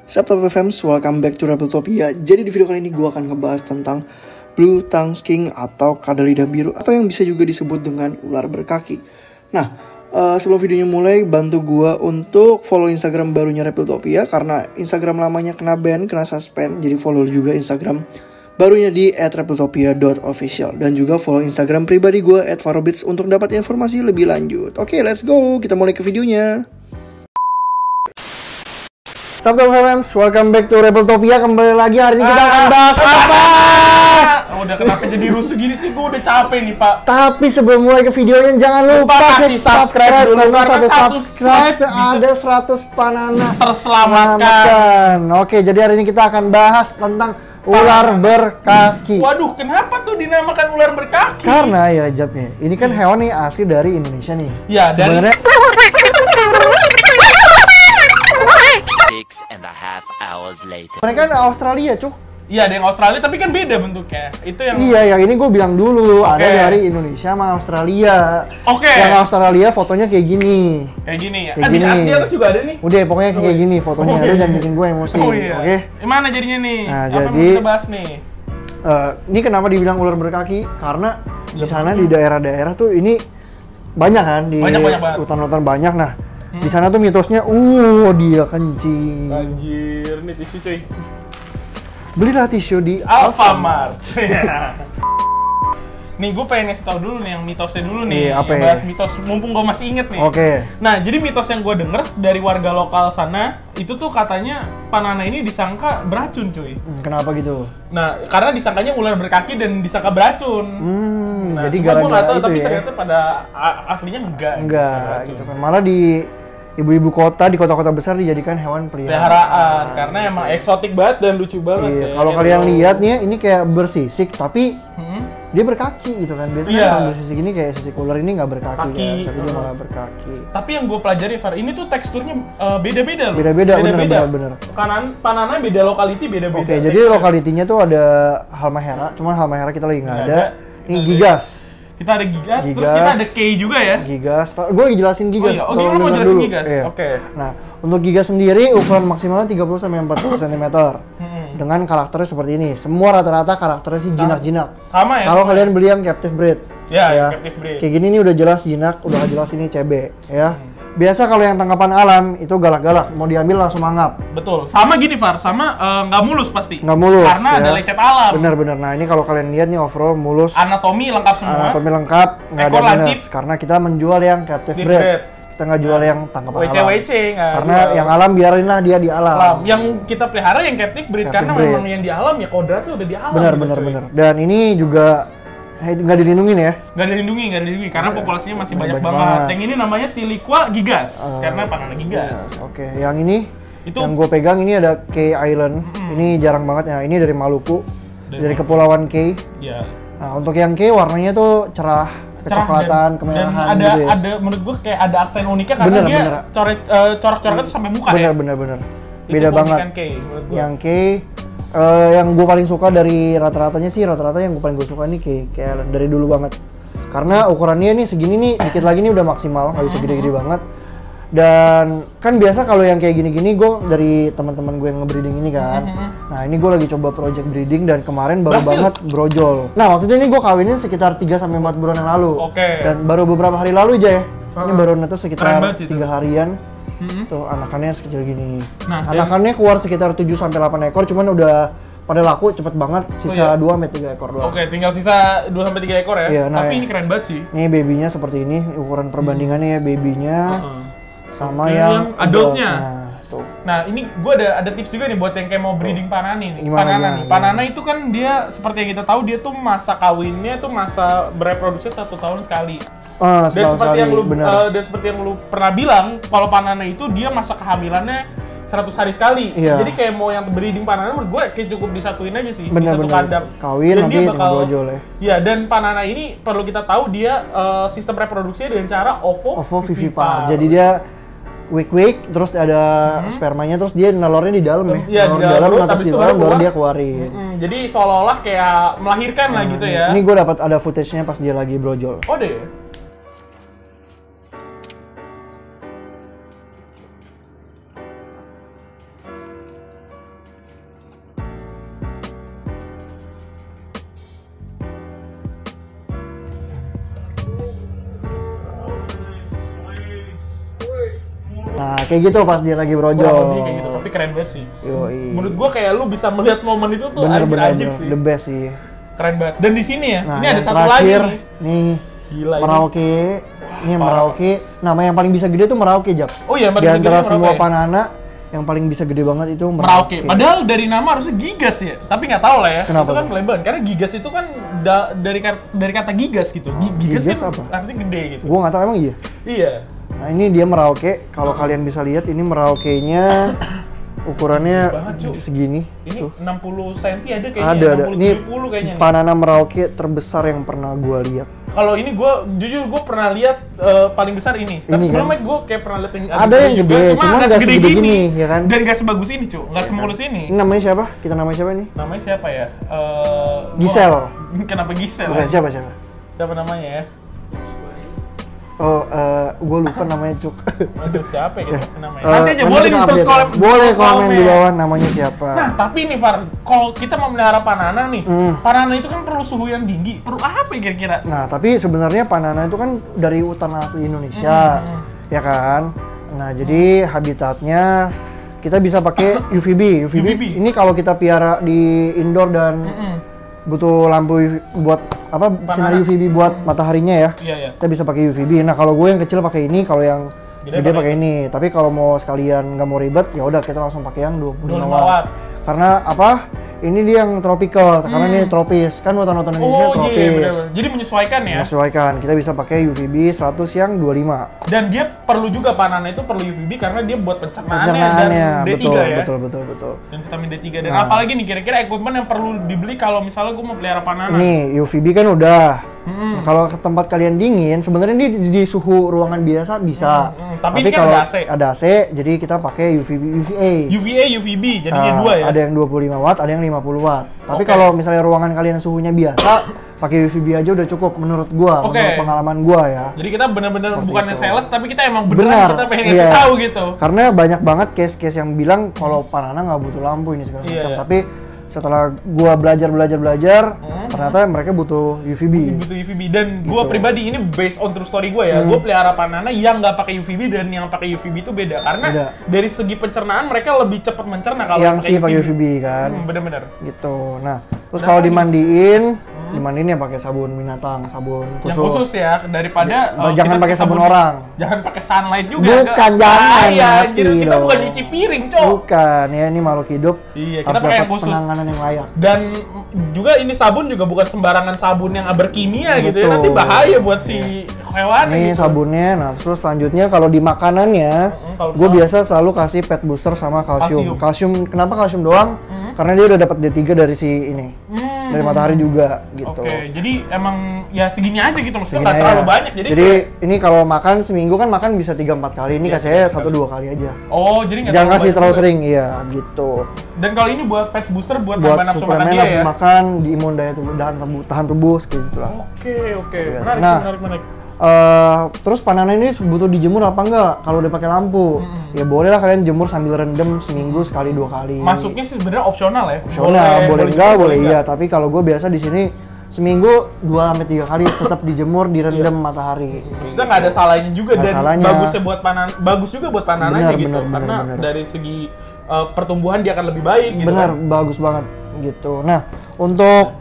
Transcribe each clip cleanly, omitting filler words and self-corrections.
Sabtu FMs, welcome back to Rebeltopia. Jadi di video kali ini gue akan ngebahas tentang Blue Tongue Skink atau kadal lidah biru, atau yang bisa juga disebut dengan ular berkaki. Nah, sebelum videonya mulai, bantu gue untuk follow Instagram barunya Rebeltopia, karena Instagram lamanya kena ban, kena suspend. Jadi follow juga Instagram barunya di @rebeltopia.official. Dan juga follow Instagram pribadi gue @farobits untuk dapat informasi lebih lanjut. Oke, let's go, kita mulai ke videonya. Sabtu FMs, welcome back to Rebeltopia. Kembali lagi, hari ini kita akan bahas apa? Udah kenapa jadi rusuh gini sih? Gue udah capek nih, Pak. Tapi sebelum mulai ke videonya, jangan lupa kasih subscribe dulu, karena karena satu subscribe ada 100 panana terselamatkan. Oke, jadi hari ini kita akan bahas tentang ular berkaki. Waduh, kenapa tuh dinamakan ular berkaki? Karena ya Jabnya, ini kan hewan nih asli dari Indonesia nih. Ya, dari Sebenarnya 6.5 hours later. mereka kan Australia, Cuk. iya, ada yang Australia tapi kan beda bentuknya. Itu yang Iya, yang ini gue bilang dulu, Oke. ada dari Indonesia sama Australia. Oke. Yang Australia fotonya kayak gini. kayak gini ya. Kayak Di gini. atas juga ada nih. Udah, pokoknya kayak gini fotonya. Oke. Lu jangan bikin gue emosi. Oh iya. Oke. Mana jadinya nih? Nah, Apa yang mau jadi- kita bahas nih? Ini kenapa dibilang ular berkaki? Karena di Ya, sana betul. di daerah-daerah tuh ini banyak kan, di Banyak banget. hutan-hutan banyak. Nah, di sana tuh mitosnya, dia kencing. Anjir, nih tisu cuy. Belilah tisu di Alfamart. Nih, gue pengen ngasih tau dulu nih yang mitosnya dulu nih. Iya, apa Yang ya? bahas mitos, mumpung gue masih inget nih. Oke. Nah, jadi mitos yang gue denger dari warga lokal sana, itu tuh katanya panana ini disangka beracun, cuy. Kenapa gitu? Nah, karena disangkanya ular berkaki dan disangka beracun. Nah, Jadi cuma gua nggak gara-gara tahu, itu tapi ya? ternyata pada aslinya enggak Enggak, beracun. gitu kan. Malah di ibu-ibu kota, di kota-kota besar dijadikan hewan peliharaan. Peliharaan, karena emang eksotik banget dan lucu banget. Iya, ya, kalau gitu. kalian lihat nih, ini kayak bersisik, tapi Hmm? dia berkaki gitu kan. Biasanya Iya. kalau bersisik ini kayak sisik ular ini nggak berkaki Kaki, kan, tapi dia malah berkaki. Tapi yang gue pelajari, Far, ini tuh teksturnya beda-beda loh. Beda-beda, bener. Panana beda lokality, beda-beda. Oke, jadi lokalitinya tuh ada halmahera, cuman halmahera kita lagi nggak Nggak ada. ada. Ini Kita gigas. Kita ada gigas, terus Gigas. kita ada K juga ya. Gigas. Gue lagi jelasin gigas. Oh iya, tolong lu mau dengar jelasin dulu. gigas? Iya. Oke. Nah, untuk gigas sendiri ukuran maksimalnya 30 sampai 40 cm. Dengan karakternya seperti ini. Semua rata-rata karakternya sih jinak-jinak. Sama ya? Kalau semua kalian beli yang captive breed. Ya, yang captive breed. Kayak gini nih udah jelas jinak, udah nggak jelas ini CB ya. Biasa kalau yang tangkapan alam itu galak-galak, mau diambil langsung mangap. Betul. Sama gini, Far. Sama nggak mulus pasti. Nggak mulus. Karena ya. ada lecet alam. Bener-bener. Nah, ini kalau kalian lihat nih overall mulus. Anatomi lengkap semua. Anatomi lengkap, nggak ada Ekor minus. lancip. Karena kita menjual yang captive Deep breed. breed. Kita nggak jual yang tangkapan alam. WC nggak Karena jual. yang alam biarinlah dia di alam. alam. Yang kita pelihara yang captive breed. Captive Karena breed. memang yang di alam ya kodratnya udah di alam. Bener, gitu, bener, cuy. bener. Dan ini juga nggak dilindungin ya. Nggak dilindungi karena populasinya masih banyak banyak banget. banget. Yang ini namanya Tiliqua gigas, karena panana gigas. Oke, yang ini Itu- yang gue pegang ini ada K Island. Ini jarang banget ya. Ini dari Maluku, dari Kepulauan K. Ya. Nah, untuk yang K warnanya tuh cerah, kecoklatan, dan kemerahan ada gitu ya. ada menurut gua kayak ada aksen uniknya karena Bener, dia bener. corak-coraknya tuh sampai muka Bener, ya. bener. Itu Beda banget. keunikan K menurut gua. Yang K, yang gue paling suka dari rata-ratanya sih, rata-rata yang gue paling gue suka nih K Island dari dulu banget. Karena ukurannya nih segini nih, dikit lagi nih udah maksimal, nggak bisa gede-gede banget. Dan kan biasa kalau yang kayak gini-gini gue dari teman-teman gue yang nge-breeding ini kan. Nah, ini gue lagi coba project breeding dan kemarin baru Berhasil? banget brojol. Nah, waktu itu ini gue kawinin sekitar 3 sampai 4 bulan yang lalu. Oke. Dan baru beberapa hari lalu aja ya. Ini baru netes Keren sekitar banget sih 3 itu. harian. Tuh anakannya sekecil gini. Nah, dan- Anakannya keluar sekitar 7 sampai 8 ekor, cuman udah pada laku cepet banget, sisa iya? 2 sampai 3 ekor doang. Oke, tinggal sisa 2 sampai 3 ekor ya. Iya, nah, Tapi ya. ini keren banget sih. Nih babynya seperti ini, ukuran perbandingannya ya babynya sama Oke, yang yang adultnya. Nah, tuh. Nah, ini gue ada tips juga nih buat yang kayak mau breeding panani nih. Gimana, Panana gimana, nih. Panana itu kan dia seperti yang kita tahu dia tuh masa kawinnya tuh masa bereproduksinya 1 tahun sekali. Dan Setahun seperti sekali, yang lu bener. dan seperti yang lu pernah bilang, kalau panana itu dia masa kehamilannya 100 hari sekali. Iya. Jadi kayak mau yang breeding panana menurut gue kayak cukup disatuin aja sih, Bener, di satu bener. kandang. Kawin, Dan nanti dia tinggal brojol ya. Iya, dan panana ini perlu kita tahu dia sistem reproduksinya dengan cara Ovovivipar. Jadi dia week terus ada spermanya, terus dia nelornya di dalam ya. Iya, Nelor di di dalam, dalam, atas habis di itu dalam, baru baru keluar. dia keluarin. Jadi seolah-olah kayak melahirkan lah gitu ya. Ini gue dapat ada footage-nya pas dia lagi brojol. Oh deh. Nah, kayak gitu pas dia lagi Kurang brojol. lebih kayak gitu, tapi keren banget sih. Yoi. Menurut gua kayak lu bisa melihat momen itu tuh Bener, ajib sih. the best sih. Keren banget. Dan di sini ya, Nah, ini ada yang satu lagi terakhir, nih. nih Gila ini. Merauke. Ini Merauke. Nama yang paling bisa gede tuh Merauke, Jap. Oh iya, Di antara semua Merauke. Panana yang paling bisa gede banget itu Merauke. Padahal dari nama harusnya Gigas ya, tapi nggak tahu lah ya. Kenapa Itu kan tuh? melebar. Karena Gigas itu kan dari kata gigas gitu. Gigas Gigas kan apa? artinya gede gitu. Gua nggak tahu emang iya. Iya. Nah, ini dia Merauke. Kalau kalian bisa lihat ini Merauke-nya ukurannya Banget, Cuk. segini. Ini Tuh. 60 cm ada kayaknya. Ada. 60 Ini 70 kayaknya nih. Panana Merauke terbesar yang pernah gua lihat. Kalau ini jujur gue pernah lihat paling besar ini. Tapi Ini kan? sebelumnya gue kayak pernah lihat yang Ada yang juga, gede, cuman nggak segede gini, ya kan? Dan nggak sebagus ini, Cuk. Nggak semulus ini. Ini namanya siapa? Kita namanya siapa nih? Namanya siapa ya? Gisel. Kenapa Gisel? Bukan siapa? Siapa namanya ya? Oh, gue lupa namanya, Cuk. Aduh, siapa ya kita kasih namanya? Eh, Nanti aja nanti boleh kita terus update. kalau Boleh komen di bawah namanya siapa. Nah, tapi nih Far, kalau kita mau melihara panana nih, panana itu kan perlu suhu yang tinggi. Perlu apa ya kira-kira? Nah, tapi sebenarnya Panana itu kan dari hutan asli Indonesia, ya kan? Nah, jadi habitatnya kita bisa pakai UVB. UVB. Ini kalau kita piara di indoor dan butuh lampu UV buat apa sinar UVB buat mataharinya ya. Iya, iya. Kita bisa pakai UVB. Nah, kalau gue yang kecil pakai ini, kalau yang gede pakai ini. Tapi kalau mau sekalian nggak mau ribet, ya udah kita langsung pakai yang 25 watt. Karena apa? Ini dia yang tropical, karena ini tropis. Kan hutan-hutan Indonesia Oh tropis. iya, benar. Jadi menyesuaikan ya. Menyesuaikan. Kita bisa pakai UVB 100 yang 25. Dan dia perlu juga panana itu perlu UVB karena dia buat pencernaannya dan Pencernaannya, D3 betul, ya. betul. Dan vitamin D3 dan apalagi nih kira-kira equipment yang perlu dibeli kalau misalnya gue mau pelihara panana. Nih, UVB kan udah. Nah, kalau ke tempat kalian dingin, sebenarnya di suhu ruangan biasa bisa. Tapi ini kan kalau ada AC. ada AC, jadi kita pakai UVA. UVA, UVB, jadinya Ah, dua ya. Ada yang 25 watt, ada yang 50 watt. Tapi Oke. kalau misalnya ruangan kalian suhunya biasa, pakai UVB aja udah cukup menurut gua, Oke. menurut pengalaman gua ya. Jadi kita benar-benar Seperti bukannya itu. sales, tapi kita emang Benar, beneran kita pengen ngasih iya. tahu gitu. Karena banyak banget case-case yang bilang kalau Panana nggak butuh lampu ini segala Iya, macam. iya. Tapi setelah gua belajar, ternyata mereka butuh UVB. Butuh UVB dan gue Gitu. pribadi ini based on true story gue ya. Gue pelihara panana yang nggak pakai UVB dan yang pakai UVB itu beda karena Beda. dari segi pencernaan mereka lebih cepat mencerna kalau Yang sih pakai UVB kan. Bener-bener. Gitu. Nah, terus kalau dimandiin ya pakai sabun binatang, sabun Yang khusus. khusus ya daripada Jangan kita pakai sabun orang. Jangan pakai sunlight juga. Bukan, jangan, Iya, mati anjir, kita dong. bukan nyuci piring, Cok. Bukan, ya ini makhluk hidup. Iya, kita harus pakai yang dapat khusus. penanganan yang layak. Dan juga ini sabun juga bukan sembarangan sabun yang berkimia gitu ya. Betul. Nanti bahaya buat si hewan Ini gitu. sabunnya, nah terus selanjutnya kalau di makanannya, kalau gue misalnya- biasa selalu kasih pet booster sama kalsium. Kalsium, kenapa kalsium doang? Karena dia udah dapat D3 dari si ini, dari matahari juga gitu. Oke, jadi emang ya segini aja gitu maksudnya Segini nggak terlalu aja. banyak. Jadi ini kalau makan seminggu kan makan bisa 3-4 kali. Ini kasih saya 1-2 kali aja. oh jadi nggak Jangan kasih banyak terlalu juga. sering, iya gitu. Dan kalau ini buat patch booster buat Buat nambah nafsu makan suplemen dia ya. nafsu makan, di imun daya tubuh, tahan tubuh, kayak gitu lah. Oke, menarik Nah, sih, menarik. Terus panana ini butuh dijemur apa enggak? Kalau udah pakai lampu, ya boleh lah kalian jemur sambil rendam seminggu sekali 2 kali. Masuknya sih sebenarnya opsional ya. Opsional, boleh enggak, juga, boleh iya. enggak. Tapi kalau gue biasa di sini seminggu 2-3 kali tetap dijemur, direndam matahari. Maksudnya nggak ada salahnya juga Nggak dan salahnya. bagus juga buat panananya Benar, gitu. benar, Karena benar. dari segi pertumbuhan dia akan lebih baik gitu. Bener, kan. bagus banget gitu. Nah, untuk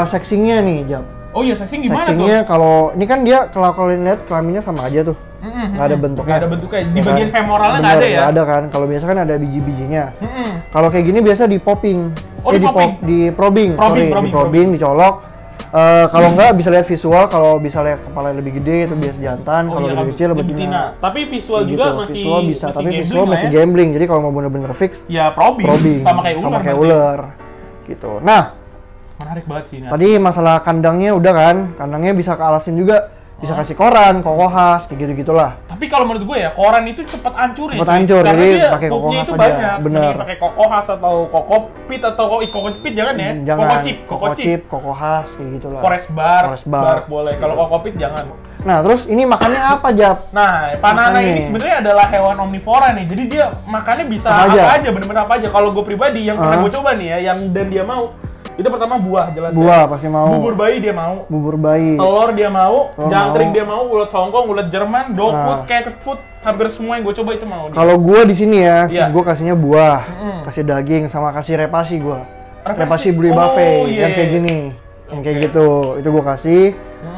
sexingnya nih, Jap. Oh iya, sexing gimana Sexingnya tuh? kalau ini kan dia kalau kalian lihat kelaminnya sama aja tuh, nggak ada bentuknya. Nggak ada bentuknya. Di Ya bagian kan? femoralnya nggak Bener, ada ya? nggak ada kan. Kalau biasa kan ada biji-bijinya. Mm-mm. Kalau kayak gini biasa di popping. Oh, di popping? Di probing, Probing. dicolok. Kalau nggak bisa lihat visual, kalau bisa lihat kepala yang lebih gede itu biasa jantan, Oh kalau iya, lebih kecil lebih betina. Tapi visual Kayak juga gitu. masih Visual bisa, tapi gambling visual lah masih ya. gambling. Jadi kalau mau bener-bener fix, Ya probing. Sama kayak ular. berarti. ular. Gitu. Nah, Menarik banget sih ini. tadi masalah kandangnya udah kan, kandangnya bisa kealasin juga, bisa kasih koran, kokohas, kayak gitu-gitulah. Tapi kalau menurut gue ya, koran itu cepet hancur ya. Cepet cuy. hancur, Karena jadi dia pakai pupnya kokohas itu aja. banyak. Bener. Mending pakai kokohas atau kokopit atau kokocipit jangan ya. Jangan, Kokocip. kokocip, kokohas, kayak gitulah. Forest bar. Forest bar. boleh. Kalau kokopit jangan. Nah, terus ini makannya apa, Jap? Nah, panana Makannya. ini sebenarnya adalah hewan omnivora nih. Jadi dia makannya bisa Apa apa aja? aja, bener-bener apa aja. Kalau gue pribadi yang pernah gue coba nih ya, yang dan dia mau Itu pertama buah jelas. Buah ya. pasti mau. Bubur bayi dia mau. Bubur bayi. Telur dia mau, Telur jangkrik mau. dia mau, ulet Hongkong, ulet Jerman, dog food, cat food, hampir semua yang gue coba itu mau dia. Kalau gua di sini ya, Iya. gua kasihnya buah, kasih daging sama kasih repasi gua. Repasi? Repasi Blue Oh, Buffet iya. yang kayak gini. Yang kayak gitu. Itu gua kasih.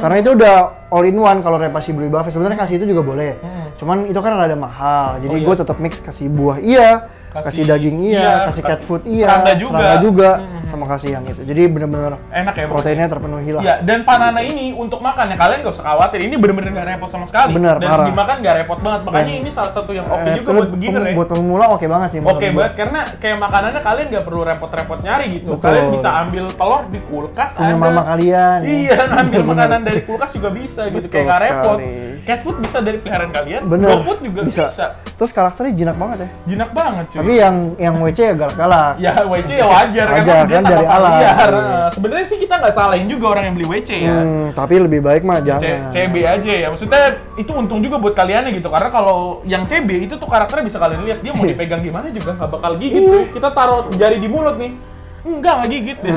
Karena itu udah all in one kalau repasi Blue Buffet. Sebenarnya kasih itu juga boleh. Cuman itu kan rada mahal. Jadi iya. gua tetap mix kasih buah. Iya. Kasih daging iya, kasih cat food iya, serangga juga, sama kasih yang itu. Jadi bener-bener Enak ya, proteinnya terpenuhi lah. Ya, dan Panana ini untuk makan ya kalian gak usah khawatir. Ini bener-bener gak repot sama sekali. Bener, dan parah. segi makan gak repot banget. Makanya ini salah satu yang oke juga buat beginner ya. Buat pemula oke banget sih. menurut Oke gua. banget, karena kayak makanannya kalian gak perlu repot-repot nyari gitu. Betul. Kalian bisa ambil telur di kulkas Punya ada. mama kalian. Iya, ngambil makanan dari kulkas juga bisa gitu. Betul Kayak gak repot. sekali. Cat food bisa dari peliharaan kalian. Bener. Dog food juga bisa. Terus karakternya jinak banget ya. Jinak banget cuy. Tapi yang WC ya galak-galak. Ya WC ya wajar, Wajar, karena dia kan dari tangkapan alam. liar. Iya. Sebenarnya sih kita nggak salahin juga orang yang beli WC ya. Tapi lebih baik mah jangan. CB aja ya. Maksudnya itu untung juga buat kalian gitu. Karena kalau yang CB itu tuh karakternya bisa kalian lihat, dia mau dipegang gimana juga nggak bakal gigit cuy. Kita taruh jari di mulut nih, nggak gigit ya.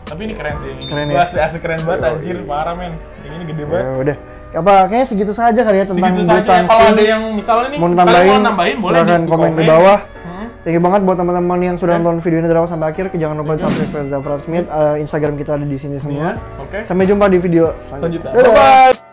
Tapi ini keren sih. Keren Gua ya? asli keren banget anjir, parah men. Ini gede Ya banget. udah. Apa kayaknya segitu saja kali ya tentang Segitu Blue saja. Tongue Kalau Skin. ada yang misalnya nih, mau kalian mau nambahin boleh silahkan di komen di bawah. Thank you banget buat teman-teman yang sudah nonton video ini dari awal sampai akhir. Jangan lupa subscribe ke Zafran Smith. Instagram kita ada di sini semua. Oke. Sampai jumpa di video selanjutnya. Selanjutnya. Bye bye.